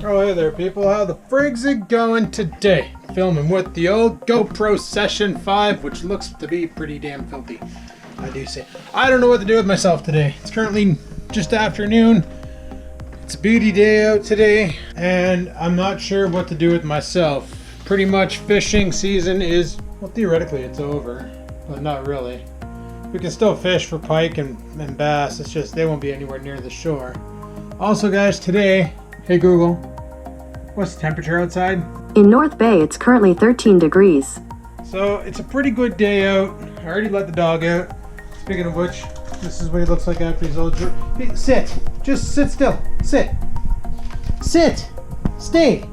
Oh, hey there, people. How the frig's it going today? Filming with the old GoPro Session 5, which looks to be pretty damn filthy, I do say. I don't know what to do with myself today. It's currently just afternoon. It's a beauty day out today, and I'm not sure what to do with myself. Pretty much fishing season is, well, theoretically it's over, but not really. We can still fish for pike and bass. It's just they won't be anywhere near the shore. Also, guys, today, hey Google, what's the temperature outside? In North Bay, it's currently 13 degrees. So it's a pretty good day out. I already let the dog out. Speaking of which, this is what he looks like after he's old. Hey, sit. Just sit still. Sit. Sit. Stay.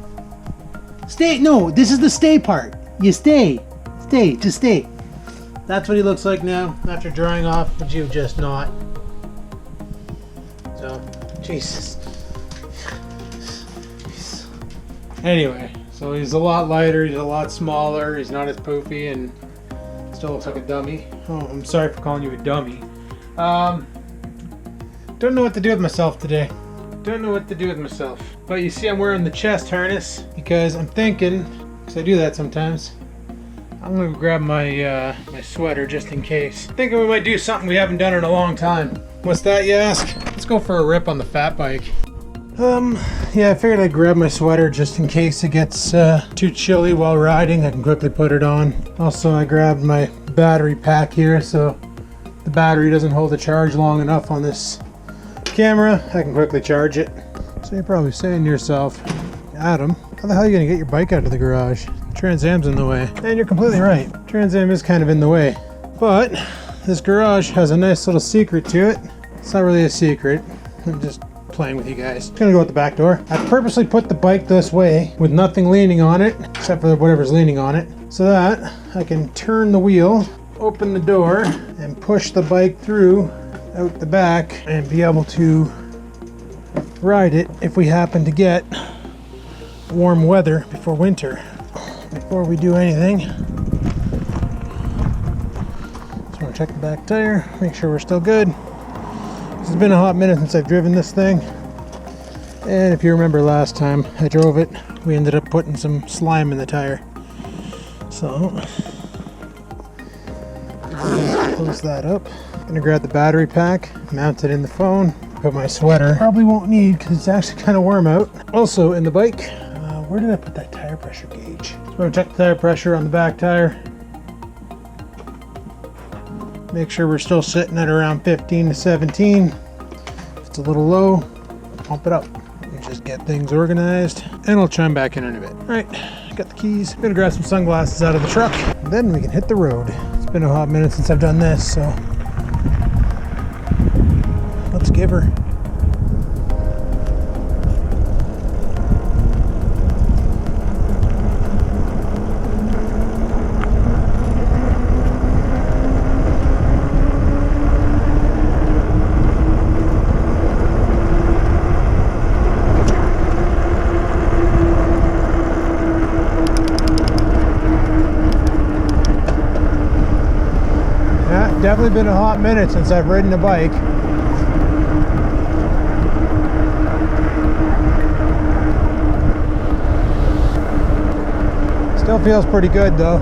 Stay. No, this is the stay part. You stay. Stay. Just stay. That's what he looks like now after drying off, but you've just not. So, Jesus. Anyway, so he's a lot lighter, he's a lot smaller, he's not as poofy, and still looks like a dummy. Oh, I'm sorry for calling you a dummy. Don't know what to do with myself today. Don't know what to do with myself. But you see I'm wearing the chest harness because I'm thinking, because I do that sometimes, I'm gonna grab my my sweater just in case. Thinking we might do something we haven't done in a long time. What's that, you ask? Let's go for a rip on the fat bike. Yeah, I figured I'd grab my sweater just in case it gets too chilly while riding. I can quickly put it on. Also, I grabbed my battery pack here, so the battery doesn't hold the charge long enough on this camera. I can quickly charge it. So you're probably saying to yourself, Adam, how the hell are you gonna get your bike out of the garage? Trans Am's in the way. And you're completely right. Trans Am is kind of in the way. But this garage has a nice little secret to it. It's not really a secret. I'm just playing with you guys. It's gonna go out the back door. I purposely put the bike this way with nothing leaning on it, except for whatever's leaning on it, so that I can turn the wheel, open the door, and push the bike through out the back and be able to ride it if we happen to get warm weather before winter. Before we do anything, just want to check the back tire, make sure we're still good. It's been a hot minute since I've driven this thing, and if you remember last time I drove it, we ended up putting some slime in the tire. So close that up. Gonna grab the battery pack, mount it in the phone, put my sweater. Probably won't need because it's actually kind of warm out. Also in the bike, where did I put that tire pressure gauge? So I'm gonna check the tire pressure on the back tire. Make sure we're still sitting at around 15 to 17. If it's a little low, pump it up. And just get things organized. And I'll chime back in a bit. All right, got the keys. I'm gonna grab some sunglasses out of the truck. And then we can hit the road. It's been a hot minute since I've done this, so let's give her. Definitely been a hot minute since I've ridden a bike. Still feels pretty good though.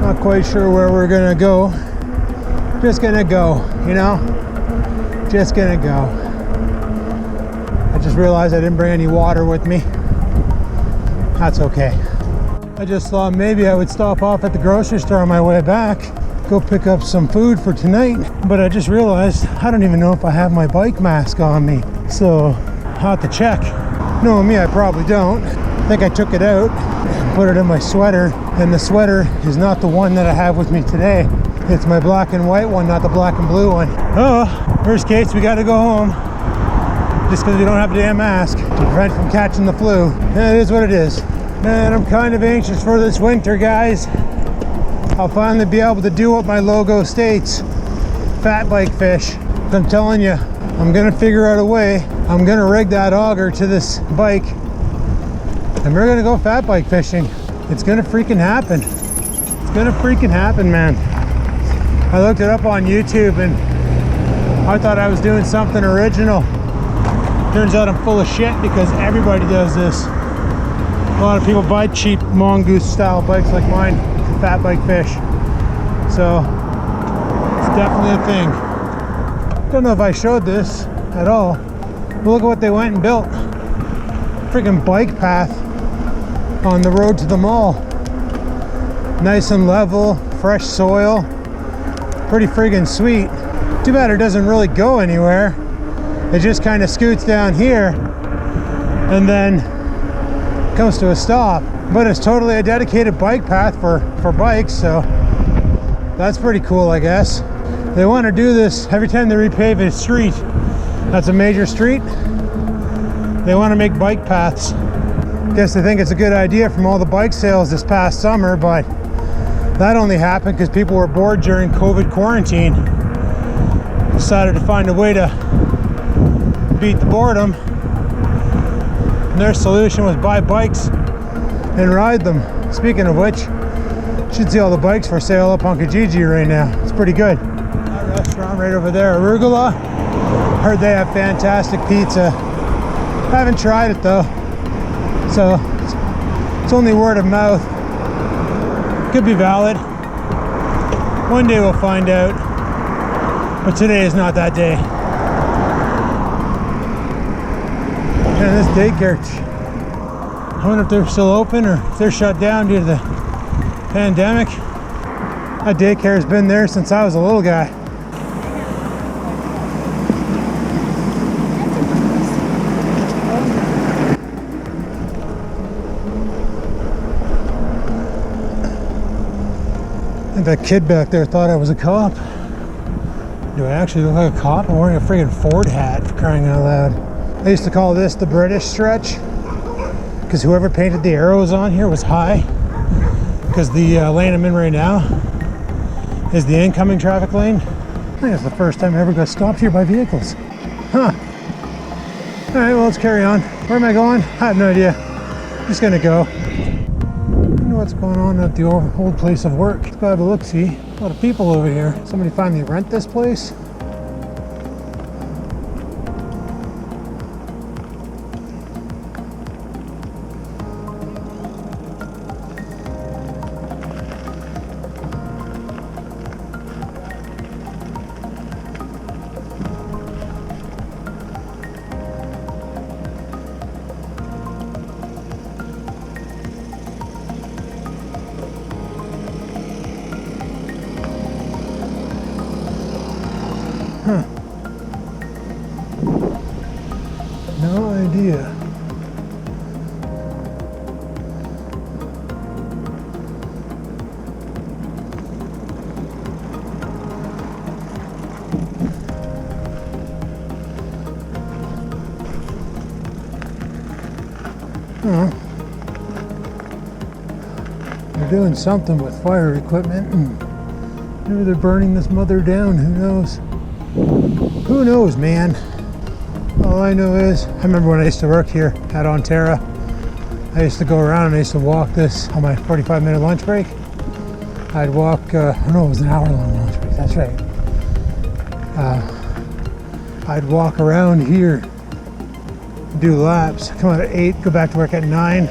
Not quite sure where we're gonna go. Just gonna go, you know? Just gonna go. I just realized I didn't bring any water with me. That's okay. I just thought maybe I would stop off at the grocery store on my way back, go pick up some food for tonight, but I just realized I don't even know if I have my bike mask on me, so I'll have to check. Knowing me, I probably don't. I think I took it out, put it in my sweater, and the sweater is not the one that I have with me today. It's my black and white one, not the black and blue one. Oh, worst case, we gotta go home. Just because we don't have a damn mask to prevent from catching the flu. It is what it is. Man, I'm kind of anxious for this winter, guys. I'll finally be able to do what my logo states. Fat bike fish. I'm telling you, I'm gonna figure out a way. I'm gonna rig that auger to this bike and we're gonna go fat bike fishing. It's gonna freaking happen. It's gonna freaking happen, man. I looked it up on YouTube and I thought I was doing something original. Turns out I'm full of shit because everybody does this. A lot of people buy cheap mongoose style bikes like mine, fat bike fish. So it's definitely a thing. Don't know if I showed this at all, but look at what they went and built. Freaking bike path on the road to the mall. Nice and level, fresh soil. Pretty friggin' sweet. Too bad it doesn't really go anywhere. It just kind of scoots down here and then comes to a stop. But it's totally a dedicated bike path for bikes, so that's pretty cool, I guess. They want to do this every time they repave a street. That's a major street. They want to make bike paths. Guess they think it's a good idea from all the bike sales this past summer, but that only happened because people were bored during COVID quarantine. Decided to find a way to beat the boredom. And their solution was buy bikes and ride them. Speaking of which, you should see all the bikes for sale up on Kijiji right now. It's pretty good. That restaurant right over there, Arugula. Heard they have fantastic pizza. I haven't tried it though, so it's only word of mouth. Could be valid. One day we'll find out, but today is not that day. And this daycare, I wonder if they're still open or if they're shut down due to the pandemic. That daycare has been there since I was a little guy. I think that kid back there thought I was a cop. Do I actually look like a cop? I'm wearing a friggin' Ford hat, for crying out loud. I used to call this the British stretch because whoever painted the arrows on here was high, because the lane I'm in right now is the incoming traffic lane. I think it's the first time I ever got stopped here by vehicles. Huh. Alright, well, let's carry on. Where am I going? I have no idea. I'm just gonna go. What's going on at the old place of work. Let's go have a look-see. A lot of people over here. Somebody finally rent this place? Huh. No idea. They're doing something with fire equipment, and maybe they're burning this mother down. Who knows? Who knows, man? All I know is, I remember when I used to work here at Ontario, I used to go around and I used to walk this on my 45-minute lunch break. I'd walk, it was an hour-long lunch break, that's right. I'd walk around here, do laps, come out at 8, go back to work at 9,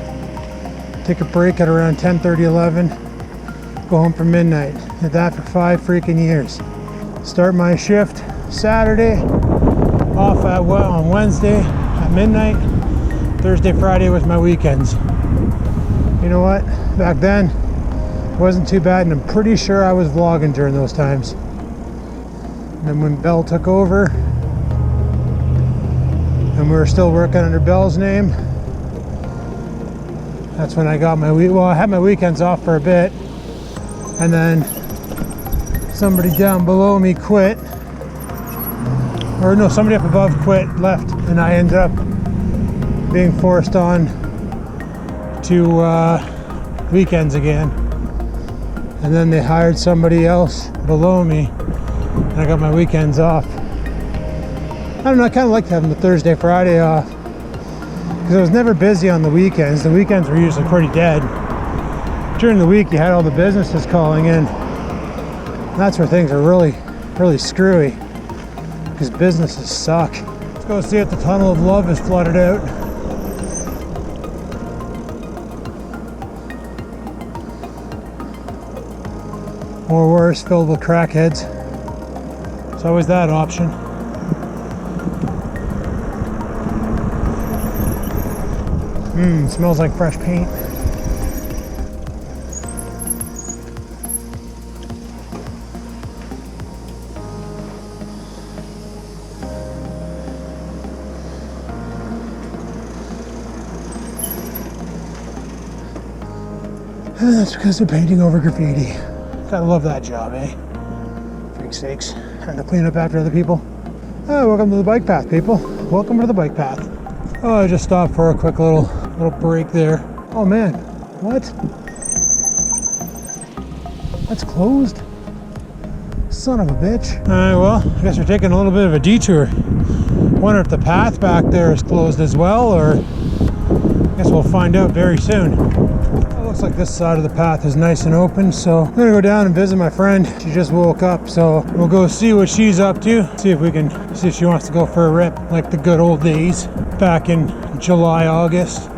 take a break at around 10:30, 11, go home for midnight. Did that for 5 freaking years. Start my shift Saturday, off on Wednesday at midnight. Thursday, Friday was my weekends. You know what? Back then, it wasn't too bad, and I'm pretty sure I was vlogging during those times. And then when Bell took over, and we were still working under Bell's name, that's when I got my I had my weekends off for a bit, and then somebody down below me quit. Or no, somebody up above quit, left, and I ended up being forced on to weekends again. And then they hired somebody else below me, and I got my weekends off. I don't know, I kind of liked having the Thursday, Friday off, because I was never busy on the weekends. The weekends were usually pretty dead. During the week, you had all the businesses calling in. That's where things are really, really screwy, because businesses suck. Let's go see if the Tunnel of Love is flooded out. Or worse, filled with crackheads. It's always that option. Smells like fresh paint. And that's because they're painting over graffiti. Gotta love that job, eh? Freak sakes. Having to clean up after other people. Oh, welcome to the bike path, people. Welcome to the bike path. Oh, I just stopped for a quick little break there. Oh man, what? That's closed? Son of a bitch. Alright, well, I guess we're taking a little bit of a detour. Wonder if the path back there is closed as well, or I guess we'll find out very soon. It looks like this side of the path is nice and open, so I'm gonna go down and visit my friend. She just woke up, so we'll go see what she's up to. See if she wants to go for a rip like the good old days back in July, August,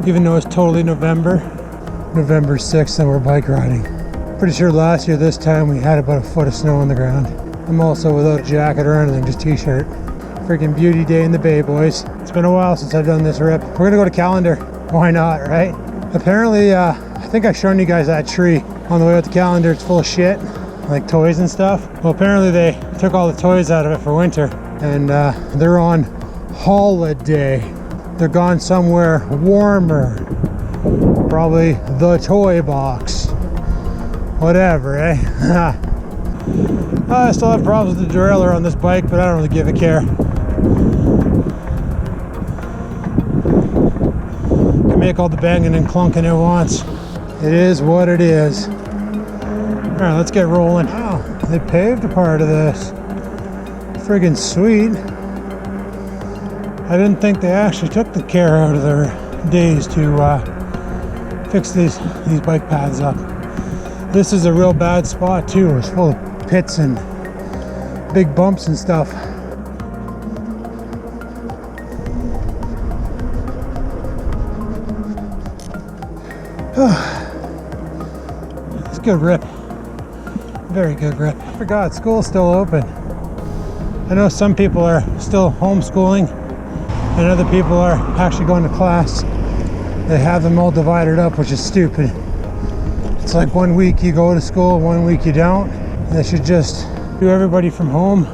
even though it's totally November 6th and we're bike riding. Pretty sure last year this time we had about a foot of snow on the ground. I'm also without a jacket or anything, just t-shirt. Freaking beauty day in the Bay, boys. It's been a while since I've done this rip. We're gonna go to Calendar. Why not, right? Apparently, I think I've shown you guys that tree on the way out to Calendar. It's full of shit, like toys and stuff. Well, apparently they took all the toys out of it for winter, and they're on holiday. They're gone somewhere warmer. Probably the toy box. Whatever, eh? I still have problems with the derailleur on this bike, but I don't really give a care. Can make all the banging and clunking it wants. It is what it is. Alright, let's get rolling. Wow, they paved a part of this. Friggin' sweet. I didn't think they actually took the care out of their days to fix these bike paths up. This is a real bad spot too. It's full of pits and big bumps and stuff. It's a good rip. Very good rip. I forgot, school's still open. I know some people are still homeschooling and other people are actually going to class. They have them all divided up, which is stupid. It's like 1 week you go to school, 1 week you don't. They should just do everybody from home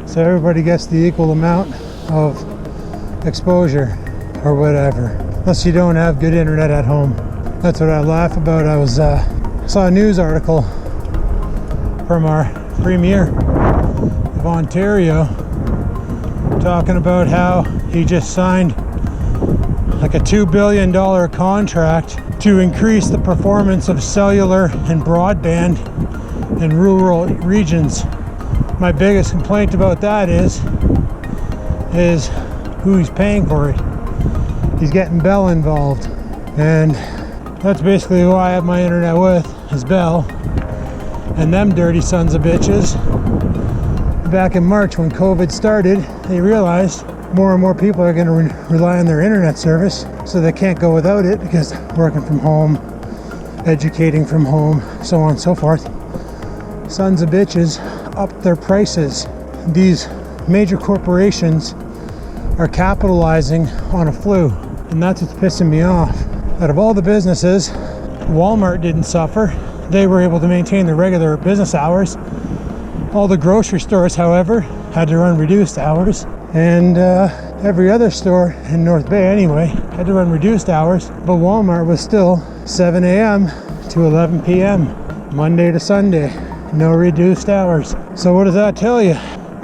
so everybody gets the equal amount of exposure or whatever. Unless you don't have good internet at home. That's what I laugh about. I saw a news article from our Premier of Ontario talking about how he just signed like a $2 billion contract to increase the performance of cellular and broadband in rural regions. My biggest complaint about that is who he's paying for it. He's getting Bell involved, and that's basically who I have my internet with, is Bell. And them dirty sons of bitches, back in March when COVID started, they realized more and more people are going to rely on their internet service, so they can't go without it because working from home, educating from home, so on and so forth. Sons of bitches upped their prices. These major corporations are capitalizing on a flu, and that's what's pissing me off. Out of all the businesses, Walmart didn't suffer. They were able to maintain their regular business hours. All the grocery stores, however, had to run reduced hours. And every other store in North Bay anyway had to run reduced hours, but Walmart was still 7 a.m. to 11 p.m. Monday to Sunday, no reduced hours. So what does that tell you?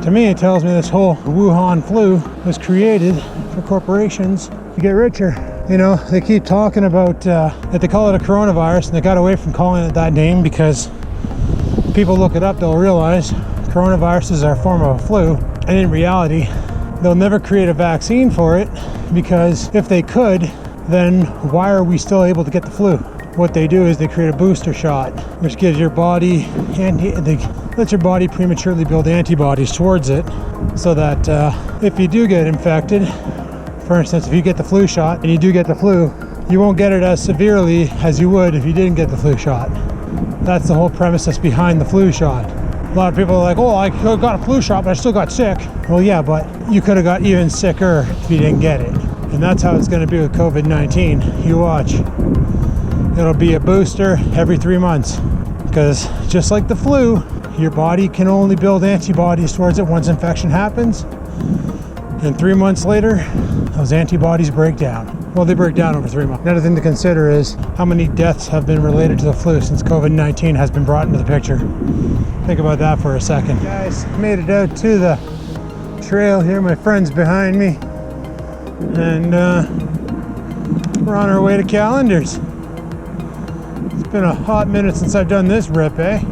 To me, it tells me this whole Wuhan flu was created for corporations to get richer. You know, they keep talking about that they call it a coronavirus, and they got away from calling it that name because if people look it up, they'll realize coronaviruses are a form of a flu, and in reality, they'll never create a vaccine for it, because if they could, then why are we still able to get the flu? what they do is they create a booster shot, which gives your body they let your body prematurely build antibodies towards it, so that if you do get infected, for instance, if you get the flu shot and you do get the flu, you won't get it as severely as you would if you didn't get the flu shot. That's the whole premise that's behind the flu shot. A lot of people are like, oh, I got a flu shot, but I still got sick. Well, yeah, but you could have got even sicker if you didn't get it. And that's how it's going to be with COVID-19. You watch. It'll be a booster every 3 months. Because just like the flu, your body can only build antibodies towards it once infection happens. And 3 months later, those antibodies break down. Well, they break down over 3 months. Another thing to consider is how many deaths have been related to the flu since COVID-19 has been brought into the picture. Think about that for a second. Guys, made it out to the trail here. My friend's behind me. And we're on our way to Calendars. It's been a hot minute since I've done this rip, eh?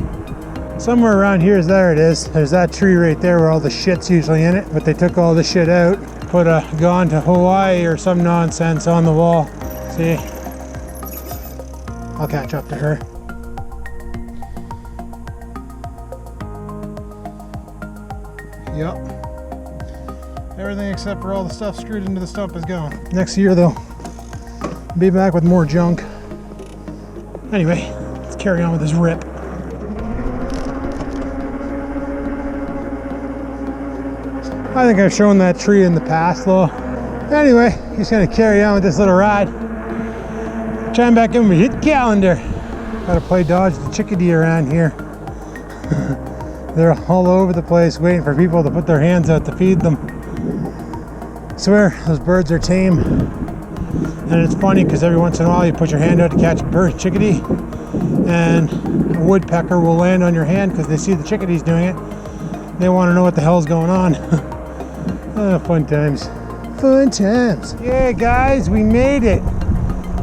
Somewhere around here, there it is. There's that tree right there where all the shit's usually in it, but they took all the shit out, put a "Gone to Hawaii" or some nonsense on the wall. See? I'll catch up to her. Yep. Everything except for all the stuff screwed into the stump is gone. Next year though, I'll be back with more junk. Anyway, let's carry on with this rip. I think I've shown that tree in the past though. Anyway, just gonna carry on with this little ride. Chime back in when we hit Calendar. Gotta play dodge the chickadee around here. They're all over the place waiting for people to put their hands out to feed them. I swear, those birds are tame. And it's funny because every once in a while you put your hand out to catch a bird chickadee and a woodpecker will land on your hand because they see the chickadees doing it. They want to know what the hell's going on. Fun times. Fun times. Yeah, guys, we made it.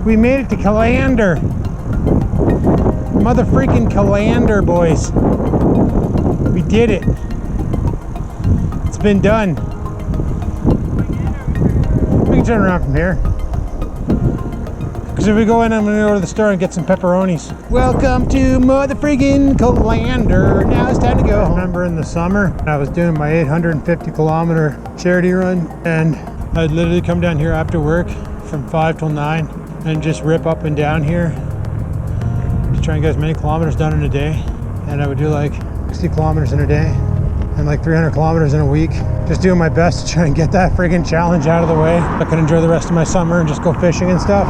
We made it to Calendar. Mother freaking Calendar, boys. We did it. It's been done. We can turn around from here. Because if we go in, I'm going to go to the store and get some pepperonis. Welcome to mother freaking Calendar. Now it's time to go home. I remember in the summer, I was doing my 850 kilometer charity run, and I'd literally come down here after work from 5 till 9 and just rip up and down here to try and get as many kilometers done in a day. And I would do like 60 kilometers in a day and like 300 kilometers in a week. Just doing my best to try and get that friggin' challenge out of the way. I could enjoy the rest of my summer and just go fishing and stuff.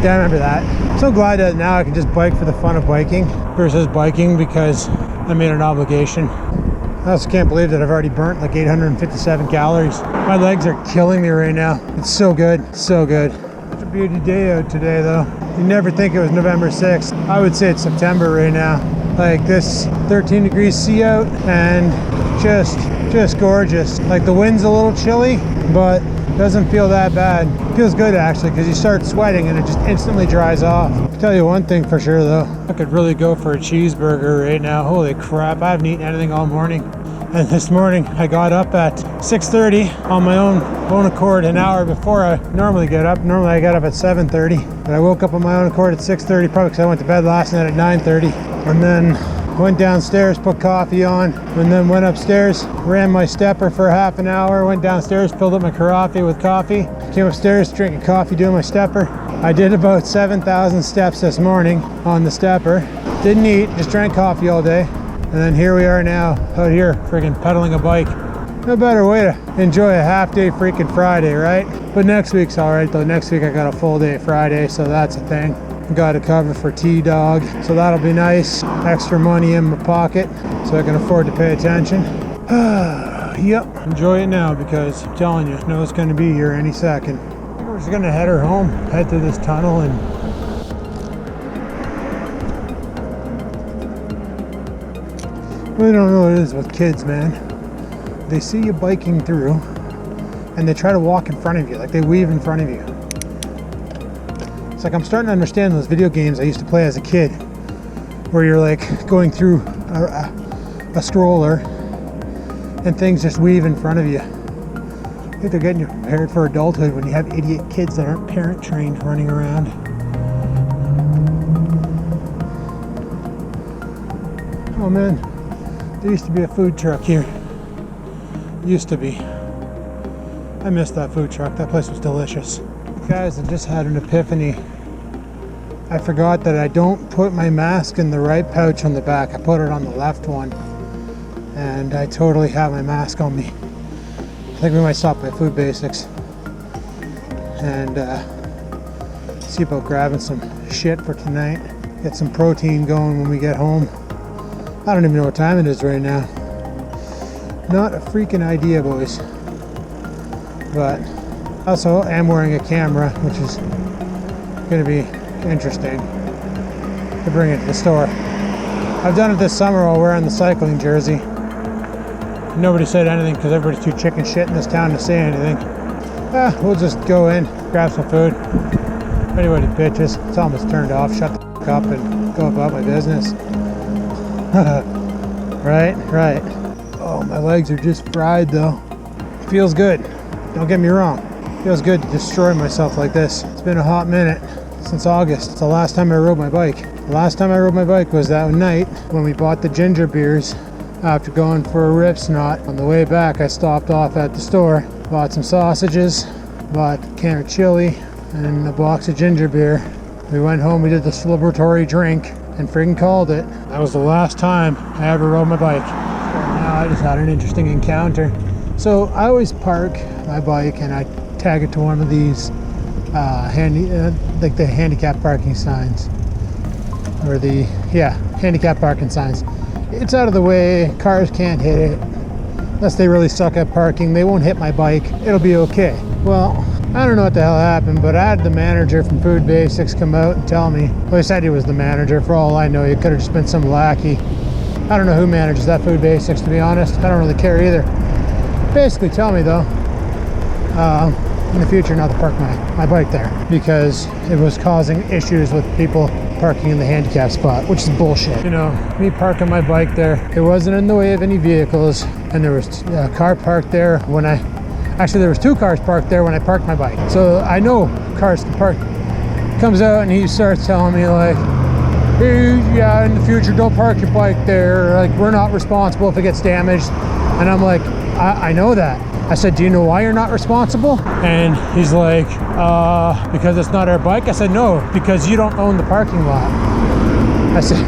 Yeah, I remember that. I'm so glad that now I can just bike for the fun of biking versus biking because I made an obligation. I also can't believe that I've already burnt like 857 calories. My legs are killing me right now. It's so good, so good. Such a beauty day out today though. You never think it was November 6th. I would say it's September right now. Like this 13 degrees C out and just gorgeous. Like the wind's a little chilly, but doesn't feel that bad. Feels good actually because you start sweating and it just instantly dries off. I'll tell you one thing for sure though. I could really go for a cheeseburger right now. Holy crap, I haven't eaten anything all morning. And this morning I got up at 6:30 on my own accord, an hour before I normally get up. Normally I got up at 7:30, but I woke up on my own accord at 6:30 probably because I went to bed last night at 9:30. And then went downstairs, put coffee on, and then went upstairs, ran my stepper for half an hour, went downstairs, filled up my carafe with coffee, came upstairs, drinking coffee, doing my stepper. I did about 7,000 steps this morning on the stepper. Didn't eat, just drank coffee all day. And then here we are now, out here, freaking pedaling a bike. No better way to enjoy a half-day freaking Friday, right? But next week's all right, though. Next week I got a full day Friday, so that's a thing. Got a cover for T-Dog, so that'll be nice. Extra money in my pocket, so I can afford to pay attention. Yep, enjoy it now because I'm telling you, I know it's going to be here any second. I think we're just going to head her home, head through this tunnel, and I really don't know what it is with kids, man. They see you biking through, and they try to walk in front of you, like they weave in front of you. It's like I'm starting to understand those video games I used to play as a kid, where you're like going through a stroller and things just weave in front of you. I think they're getting you prepared for adulthood when you have idiot kids that aren't parent trained running around. Oh man, there used to be a food truck here. Used to be. I missed that food truck. That place was delicious. Guys, I just had an epiphany. I forgot that I don't put my mask in the right pouch on the back. I put it on the left one. And I totally have my mask on me. I think we might stop by Food Basics and see about grabbing some shit for tonight. Get some protein going when we get home. I don't even know what time it is right now. Not a freaking idea, boys. But also am wearing a camera, which is going to be interesting to bring it to the store. I've done it this summer while wearing the cycling jersey. Nobody said anything because everybody's too chicken shit in this town to say anything. We'll just go in, grab some food. If anybody bitches, tell them it's turned off, shut the fuck up and go about my business. Right. Oh, my legs are just fried though. Feels good. Don't get me wrong. Feels good to destroy myself like this. It's been a hot minute since August. It's the last time I rode my bike. The last time I rode my bike was that night when we bought the ginger beers after going for a rip snot. On the way back, I stopped off at the store, bought some sausages, bought a can of chili, and a box of ginger beer. We went home, we did the celebratory drink, and friggin' called it. That was the last time I ever rode my bike. Now I just had an interesting encounter. So I always park my bike and I tag it to one of these like the handicap parking signs, or handicap parking signs. It's out of the way, cars can't hit it. Unless they really suck at parking, they won't hit my bike, it'll be okay. Well, I don't know what the hell happened, but I had the manager from Food Basics come out and tell me. Well, he said he was the manager. For all I know, he could have just been some lackey. I don't know who manages that Food Basics, to be honest. I don't really care either. Basically tell me though, in the future not to park my bike there, because it was causing issues with people parking in the handicap spot, which is bullshit. You know, me parking my bike there, it wasn't in the way of any vehicles, and there was a car parked there when there was two cars parked there when I parked my bike. So I know cars can park. Comes out and he starts telling me like, hey, yeah, in the future don't park your bike there, like we're not responsible if it gets damaged. And I'm like, I know that. I said, do you know why you're not responsible? And he's like, because it's not our bike. I said, no, because you don't own the parking lot. I said,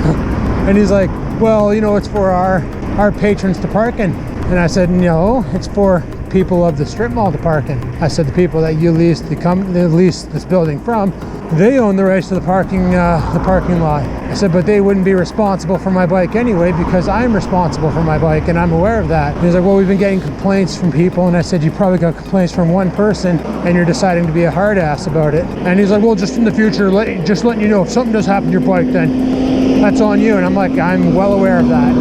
and he's like, well, you know, it's for our patrons to park in. And I said, no, it's for people of the strip mall to park in. I said, the people that you lease this building from, they own the rights to the parking lot. I said, but they wouldn't be responsible for my bike anyway, because I'm responsible for my bike and I'm aware of that. And he's like, well, we've been getting complaints from people. And I said, you probably got complaints from one person and you're deciding to be a hard ass about it. And he's like, well, just in the future, just letting you know, if something does happen to your bike, then that's on you. And I'm like, I'm well aware of that.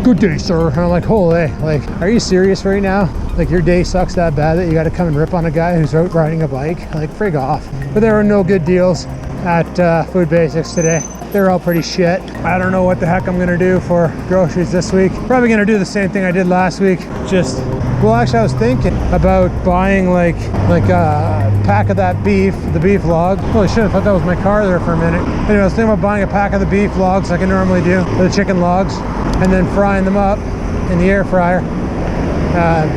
Good day, sir. And I'm like, holy, like, are you serious right now? Like, your day sucks that bad that you got to come and rip on a guy who's out riding a bike? Like, frig off. But there were no good deals at Food Basics today. They're all pretty shit. I don't know what the heck I'm gonna do for groceries this week. Probably gonna do the same thing I did last week. Well, actually, I was thinking about buying like a pack of that beef, the beef log. Holy shit, I thought that was my car there for a minute. Anyway, I was thinking about buying a pack of the beef logs like I normally do, or the chicken logs, and then frying them up in the air fryer.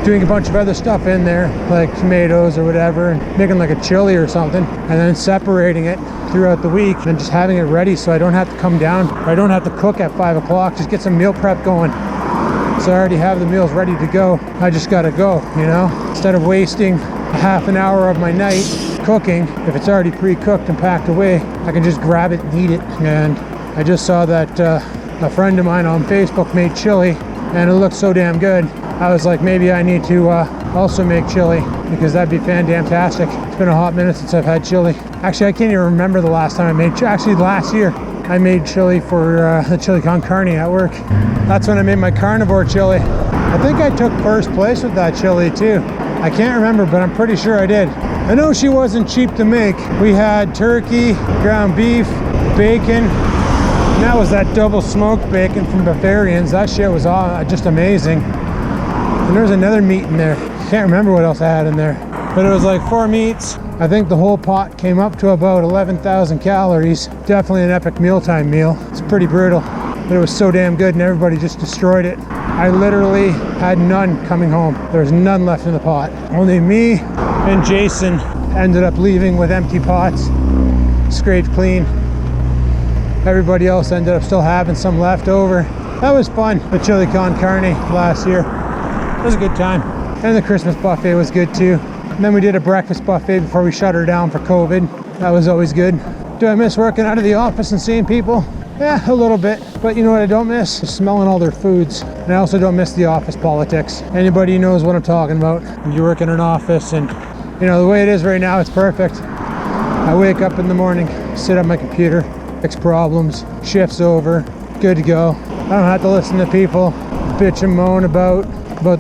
Doing a bunch of other stuff in there, like tomatoes or whatever, and making like a chili or something, and then separating it throughout the week and just having it ready so I don't have to come down, or I don't have to cook at 5 o'clock, just get some meal prep going. So I already have the meals ready to go. I just gotta go, you know? Instead of wasting a half an hour of my night cooking, if it's already pre-cooked and packed away, I can just grab it and eat it. And I just saw that a friend of mine on Facebook made chili, and it looked so damn good. I was like, maybe I need to also make chili, because that'd be fantastic. It's been a hot minute since I've had chili. Actually, I can't even remember the last time I made chili. Actually, last year I made chili for the chili con carne at work. That's when I made my carnivore chili. I think I took first place with that chili too. I can't remember, but I'm pretty sure I did. I know she wasn't cheap to make. We had turkey, ground beef, bacon. And that was that double smoked bacon from Bavarians. That shit was just amazing. And there's another meat in there. Can't remember what else I had in there. But it was like 4 meats. I think the whole pot came up to about 11,000 calories. Definitely an epic mealtime meal. It's pretty brutal. but it was so damn good and everybody just destroyed it. I literally had none coming home. There was none left in the pot. Only me and Jason ended up leaving with empty pots, scraped clean. Everybody else ended up still having some left over. That was fun. The chili con carne last year. It was a good time. And the Christmas buffet was good too. And then we did a breakfast buffet before we shut her down for COVID. That was always good. Do I miss working out of the office and seeing people? Yeah, a little bit. But you know what I don't miss? Is smelling all their foods. And I also don't miss the office politics. Anybody knows what I'm talking about. When you work in an office and, you know, the way it is right now, it's perfect. I wake up in the morning, sit at my computer, fix problems, shift's over, good to go. I don't have to listen to people bitch and moan about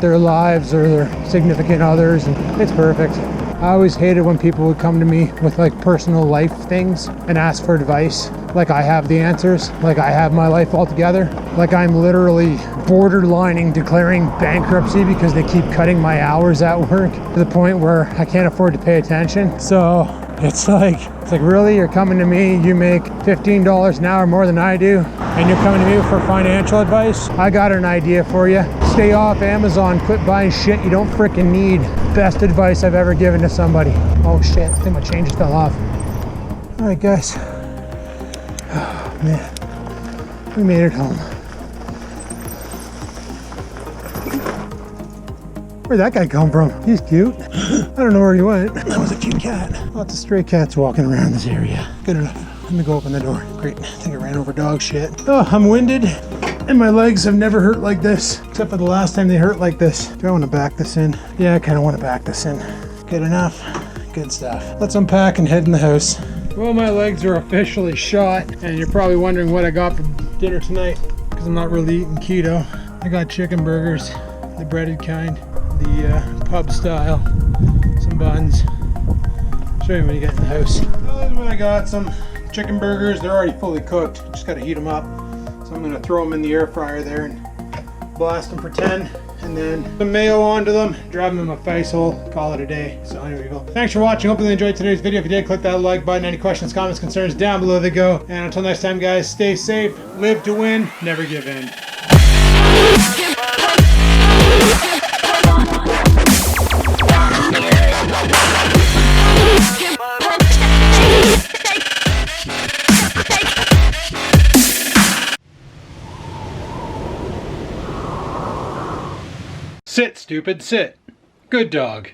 their lives or their significant others, and it's perfect. I always hated when people would come to me with like personal life things and ask for advice, like I have the answers, like I have my life all together, like I'm literally borderlining declaring bankruptcy because they keep cutting my hours at work to the point where I can't afford to pay attention. So it's like really, you're coming to me, you make $15 an hour more than I do, and you're coming to me for financial advice? I got an idea for you. Stay off Amazon, quit buying shit you don't freaking need. Best advice I've ever given to somebody. Oh shit, I think my change fell off. All right guys. Oh man, we made it home. Where'd that guy come from? He's cute. I don't know where he went. That was a cute cat. Lots of stray cats walking around this area. Good enough. Let me go open the door. Great. I think I ran over dog shit. Oh, I'm winded. And my legs have never hurt like this. Except for the last time they hurt like this. Do I want to back this in? Yeah, I kind of want to back this in. Good enough. Good stuff. Let's unpack and head in the house. Well, my legs are officially shot. And you're probably wondering what I got for dinner tonight. Because I'm not really eating keto. I got chicken burgers. The breaded kind. The pub style, some buns. Show you when you get in the house. Well, this is what I got. Some chicken burgers. They're already fully cooked. Just got to heat them up. So I'm going to throw them in the air fryer there and blast them for 10. And then some mayo onto them. Drop them in my face hole. Call it a day. So anyway, we go. Thanks for watching. Hope you enjoyed today's video. If you did, click that like button. Any questions, comments, concerns, down below they go. And until next time, guys, stay safe. Live to win. Never give in. Sit, stupid, sit. Good dog.